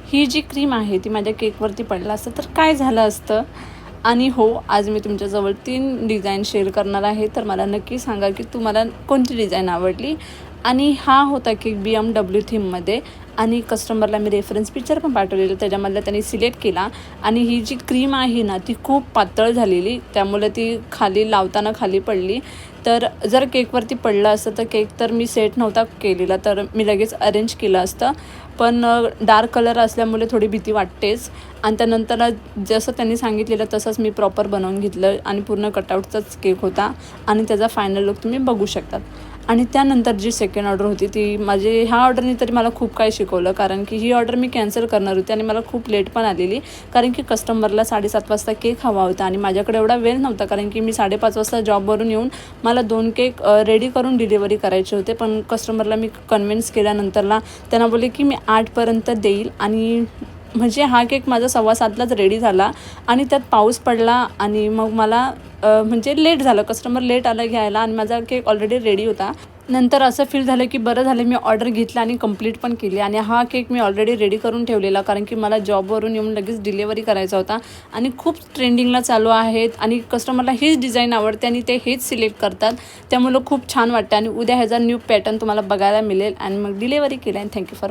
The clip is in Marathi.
ही जी क्रीम आहे ती माझ्या केकवरती पडलं असतं तर काय झालं असतं. आणि हो, आज मी तुमच्याजवळ 3 डिझाईन शेअर करणार आहे. तर मला नक्की सांगा की तुम्हाला कोणती डिझाईन आवडली. आणि हा होता केक BMW थीममध्ये आणि कस्टमरला मी रेफरन्स पिक्चर पण पाठवलेलं, त्याच्यामधलं त्यांनी सिलेक्ट केला. आणि ही जी क्रीम आहे ना ती खूप पातळ झालेली, त्यामुळे ती खाली लावताना खाली पडली. तर जर केकवरती पडलं असतं तर केक तर मी सेट नव्हता केलेला, तर मी लगेच अरेंज केलं असतं. पण डार्क कलर असल्यामुळे थोडी भीती वाटतेच. आणि त्यानंतर जसं त्यांनी सांगितलेलं तसंच मी प्रॉपर बनवून घेतलं आणि पूर्ण कटआउटचाच केक होता आणि त्याचा फायनल लुक तुम्ही बघू शकतात. आणि त्यानंतर जी सेकंड ऑर्डर होती ती माझी, ह्या ऑर्डरनी तरी मला खूप काही शिकवलं, कारण की ही ऑर्डर मी कॅन्सल करणार होती आणि मला खूप लेट पण आलेली, कारण की कस्टमरला 7:30 वाजता केक हवा होता आणि माझ्याकडे एवढा वेळ नव्हता, कारण की मी 5:30 वाजता जॉबवरून येऊन मला 2 केक रेडी करून डिलिव्हरी करायचे होते. पण कस्टमरला मी कन्व्हिन्स केल्यानंतरला त्यांना बोलले की मी 8पर्यंत देईल. आणि म्हणजे हा केक माझा 7:15लाच रेडी झाला आणि त्यात पाऊस पडला आणि मग मला म्हणजे लेट झालं, कस्टमर लेट आलं घ्यायला आणि माझा केक ऑलरेडी रेडी होता. नंतर असं फील झालं की बरं झालं मी ऑर्डर घेतला आणि कंप्लीट पण केली. आणि हा केक मी ऑलरेडी रेडी करून ठेवलेला, कारण की मला जॉबवरून येऊन लगेच डिलिव्हरी करायचा होता आणि खूप ट्रेंडिंगला चालू आहेत आणि कस्टमरला हीच डिझाईन आवडते आणि ते हेच सिलेक्ट करतात. त्यामुळं खूप छान वाटतं आणि उद्या ह्याचा न्यू पॅटर्न तुम्हाला बघायला मिळेल. आणि मग डिलिव्हरी केली. आणि थँक्यू फॉर